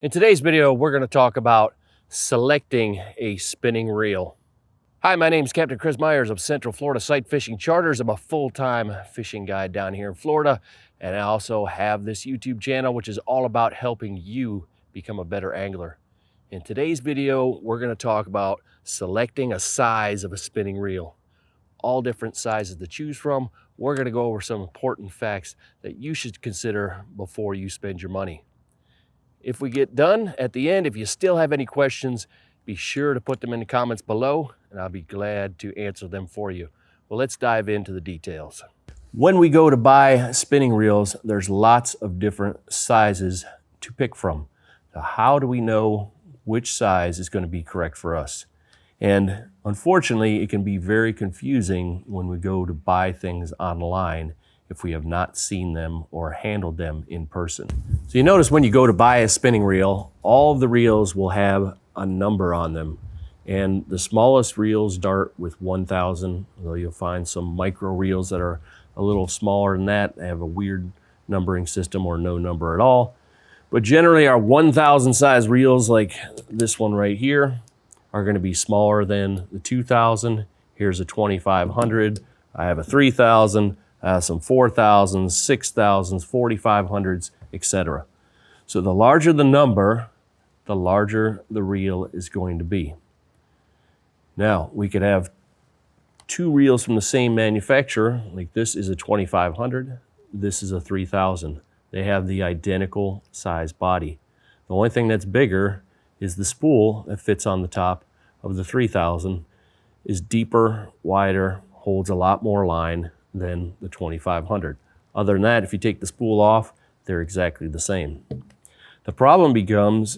In today's video, we're going to talk about selecting a spinning reel. Hi, my name is Captain Chris Myers of Central Florida Sight Fishing Charters. I'm a full-time fishing guide down here in Florida, and I also have this YouTube channel, which is all about helping you become a better angler. In today's video, we're going to talk about selecting a size of a spinning reel. All different sizes to choose from. We're going to go over some important facts that you should consider before you spend your money. If we get done at the end, if you still have any questions, be sure to put them in the comments below, and I'll be glad to answer them for you. Well, let's dive into the details. When we go to buy spinning reels, there's lots of different sizes to pick from. So how do we know which size is going to be correct for us? And unfortunately, it can be very confusing when we go to buy things online if we have not seen them or handled them in person. So you notice when you go to buy a spinning reel, all of the reels will have a number on them. And the smallest reels start with 1,000, although you'll find some micro reels that are a little smaller than that. They have a weird numbering system or no number at all. But generally our 1,000 size reels, like this one right here, are going to be smaller than the 2,000. Here's a 2,500. I have a 3,000. Some 4,000s, 6,000s, 4,500s, etc. So the larger the number, the larger the reel is going to be. Now, we could have two reels from the same manufacturer, like this is a 2,500, this is a 3,000. They have the identical size body. The only thing that's bigger is the spool that fits on the top of the 3,000 is deeper, wider, holds a lot more line than the 2,500. Other than that, if you take the spool off, they're exactly the same. The problem becomes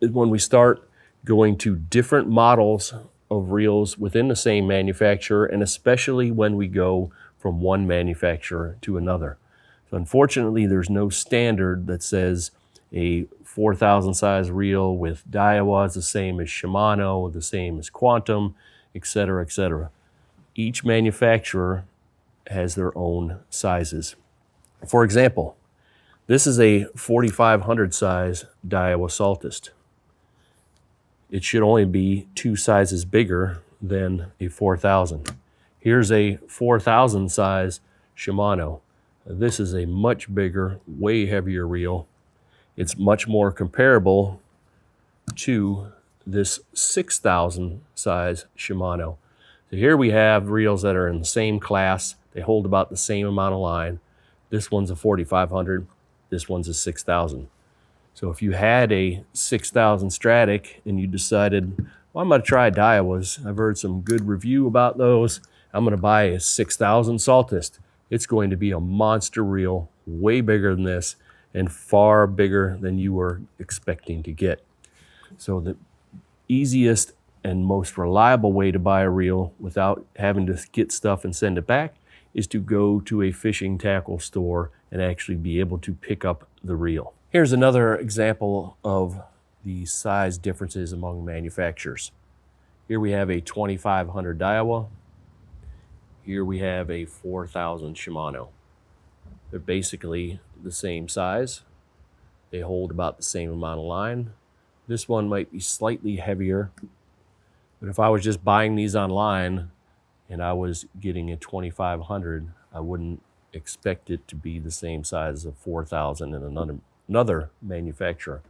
when we start going to different models of reels within the same manufacturer, and especially when we go from one manufacturer to another. So unfortunately, there's no standard that says a 4,000 size reel with Daiwa is the same as Shimano, the same as Quantum, etc., etc. Each manufacturer has their own sizes. For example, this is a 4,500 size Daiwa Saltist. It should only be two sizes bigger than a 4,000. Here's a 4,000 size Shimano. This is a much bigger, way heavier reel. It's much more comparable to this 6,000 size Shimano. So here we have reels that are in the same class. They hold about the same amount of line. This one's a 4,500, this one's a 6,000. So if you had a 6,000 Stratic and you decided, well, I'm gonna try Daiwas. I've heard some good review about those. I'm gonna buy a 6,000 Saltist. It's going to be a monster reel, way bigger than this and far bigger than you were expecting to get. So the easiest and most reliable way to buy a reel without having to get stuff and send it back is to go to a fishing tackle store and actually be able to pick up the reel. Here's another example of the size differences among manufacturers. Here we have a 2,500 Daiwa. Here we have a 4,000 Shimano. They're basically the same size. They hold about the same amount of line. This one might be slightly heavier, but if I was just buying these online and I was getting a 2,500, I wouldn't expect it to be the same size as a 4,000 in another manufacturer.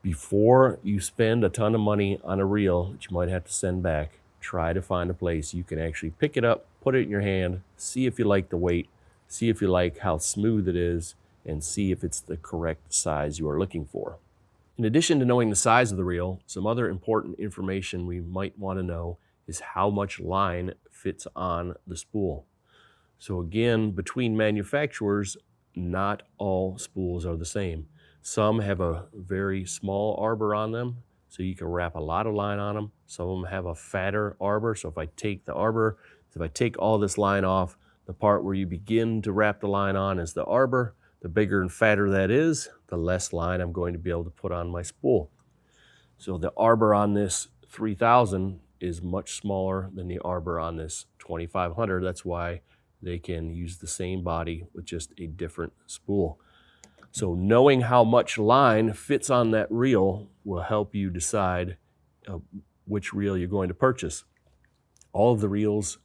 Before you spend a ton of money on a reel that you might have to send back, try to find a place you can actually pick it up, put it in your hand, see if you like the weight, see if you like how smooth it is, and see if it's the correct size you are looking for. In addition to knowing the size of the reel, some other important information we might want to know is how much line fits on the spool. So again, between manufacturers, not all spools are the same. Some have a very small arbor on them, so you can wrap a lot of line on them. Some of them have a fatter arbor, so if I take the arbor, if I take all this line off, the part where you begin to wrap the line on is the arbor. The bigger and fatter that is, the less line I'm going to be able to put on my spool. So the arbor on this 3,000 is much smaller than the arbor on this 2,500. That's why they can use the same body with just a different spool. So knowing how much line fits on that reel will help you decide which reel you're going to purchase. All of the reels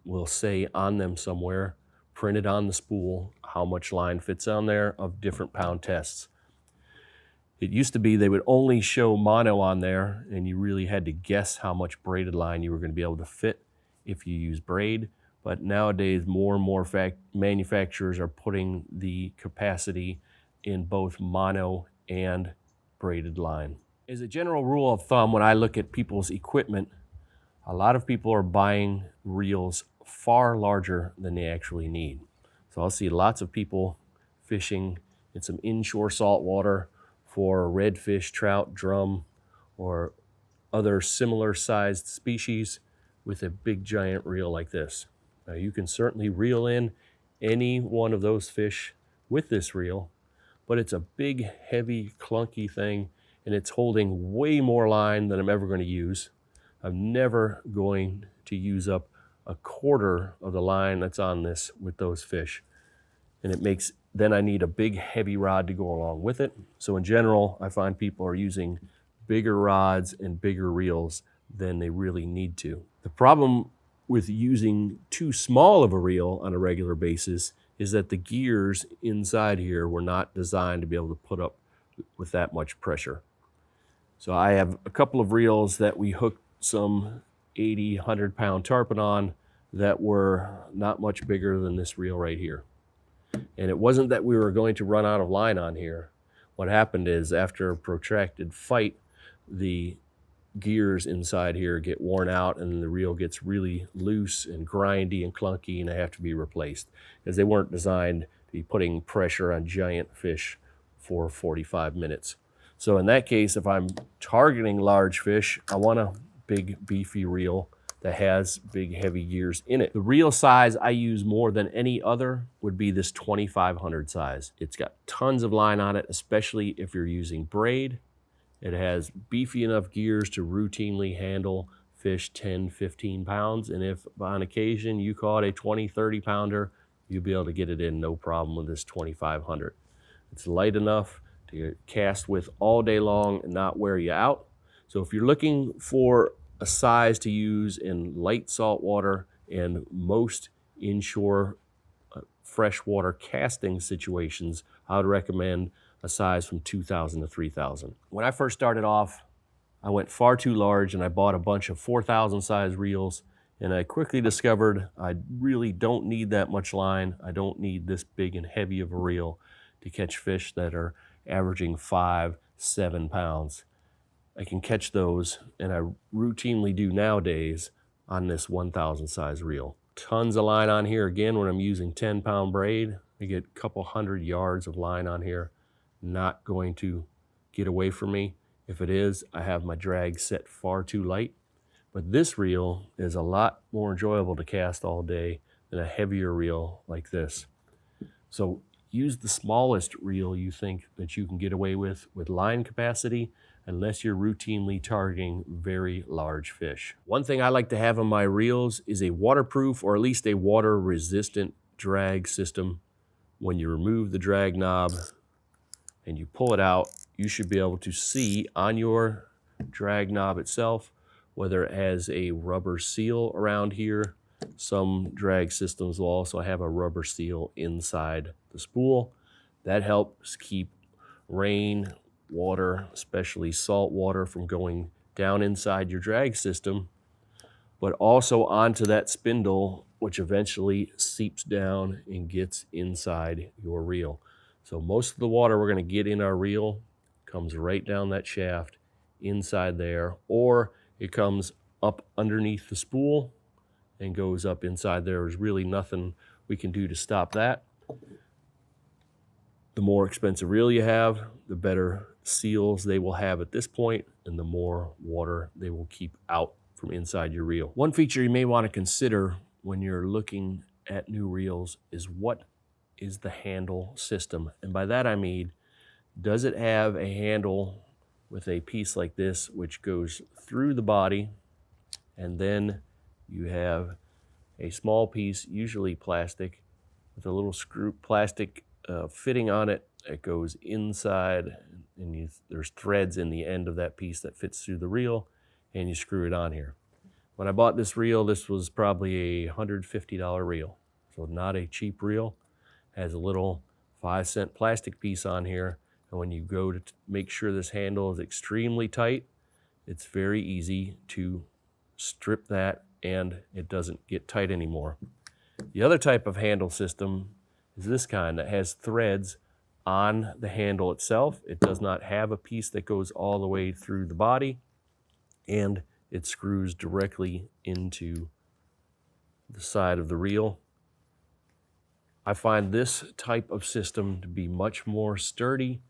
will say on them somewhere, printed on the spool, how much line fits on there of different pound tests. It used to be they would only show mono on there, and you really had to guess how much braided line you were going to be able to fit if you use braid. But nowadays, more and more manufacturers are putting the capacity in both mono and braided line. As a general rule of thumb, when I look at people's equipment, a lot of people are buying reels far larger than they actually need. So I'll see lots of people fishing in some inshore saltwater for redfish, trout, drum, or other similar sized species with a big giant reel like this. Now you can certainly reel in any one of those fish with this reel, but it's a big, heavy, clunky thing, and it's holding way more line than I'm ever going to use. I'm never going to use up a quarter of the line that's on this with those fish. And then I need a big heavy rod to go along with it. So in general, I find people are using bigger rods and bigger reels than they really need to. The problem with using too small of a reel on a regular basis is that the gears inside here were not designed to be able to put up with that much pressure. So I have a couple of reels that we hooked some 80, 100-pound tarpon on that were not much bigger than this reel right here. And it wasn't that we were going to run out of line on here. What happened is after a protracted fight, the gears inside here get worn out and the reel gets really loose and grindy and clunky, and they have to be replaced because they weren't designed to be putting pressure on giant fish for 45 minutes. So in that case, if I'm targeting large fish, I want a big beefy reel that has big heavy gears in it. The reel size I use more than any other would be this 2500 size. It's got tons of line on it, especially if you're using braid. It has beefy enough gears to routinely handle fish 10, 15 pounds. And if on occasion you caught a 20, 30 pounder, you'll be able to get it in no problem with this 2500. It's light enough to cast with all day long and not wear you out. So if you're looking for a size to use in light saltwater and most inshore freshwater casting situations, I would recommend a size from 2,000 to 3,000. When I first started off, I went far too large and I bought a bunch of 4,000 size reels, and I quickly discovered I really don't need that much line. I don't need this big and heavy of a reel to catch fish that are averaging 5, 7 pounds. I can catch those, and I routinely do nowadays on this 1,000 size reel. Tons of line on here. Again, when I'm using 10-pound braid, I get a couple hundred yards of line on here. Not going to get away from me. If it is, I have my drag set far too light. But this reel is a lot more enjoyable to cast all day than a heavier reel like this. So use the smallest reel you think that you can get away with line capacity, unless you're routinely targeting very large fish. One thing I like to have on my reels is a waterproof or at least a water resistant drag system. When you remove the drag knob and you pull it out, you should be able to see on your drag knob itself whether it has a rubber seal around here. Some drag systems will also have a rubber seal inside the spool. That helps keep rain, water, especially salt water, from going down inside your drag system, but also onto that spindle, which eventually seeps down and gets inside your reel. So most of the water we're going to get in our reel comes right down that shaft inside there, or it comes up underneath the spool and goes up inside there. There's really nothing we can do to stop that. The more expensive reel you have, the better seals they will have at this point, and the more water they will keep out from inside your reel. One feature you may want to consider when you're looking at new reels is what is the handle system. And by that I mean, does it have a handle with a piece like this which goes through the body, and then you have a small piece, usually plastic, with a little plastic fitting on it that goes inside, and there's threads in the end of that piece that fits through the reel, and you screw it on here. When I bought this reel, this was probably a $150 reel, so not a cheap reel. Has a little 5-cent plastic piece on here, and when you go to make sure this handle is extremely tight, it's very easy to strip that and it doesn't get tight anymore. The other type of handle system is this kind that has threads on the handle itself. It does not have a piece that goes all the way through the body, and it screws directly into the side of the reel. I find this type of system to be much more sturdy.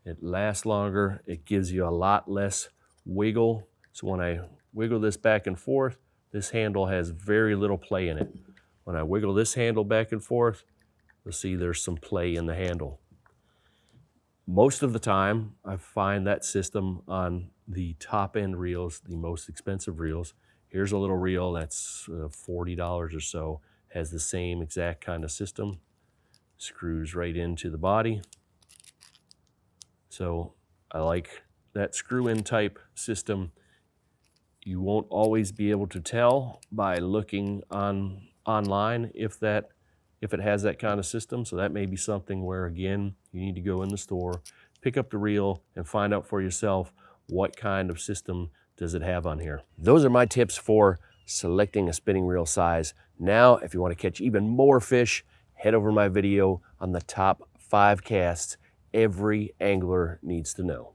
It lasts longer. It gives you a lot less wiggle. So when I wiggle this back and forth, this handle has very little play in it. When I wiggle this handle back and forth, you'll see there's some play in the handle. Most of the time, I find that system on the top end reels, the most expensive reels. Here's a little reel that's $40 or so, has the same exact kind of system. Screws right into the body. So I like that screw-in type system. You won't always be able to tell by looking online if it has that kind of system. So that may be something where, again, you need to go in the store, pick up the reel, and find out for yourself what kind of system does it have on here. Those are my tips for selecting a spinning reel size. Now, if you want to catch even more fish, head over to my video on the top 5 casts every angler needs to know.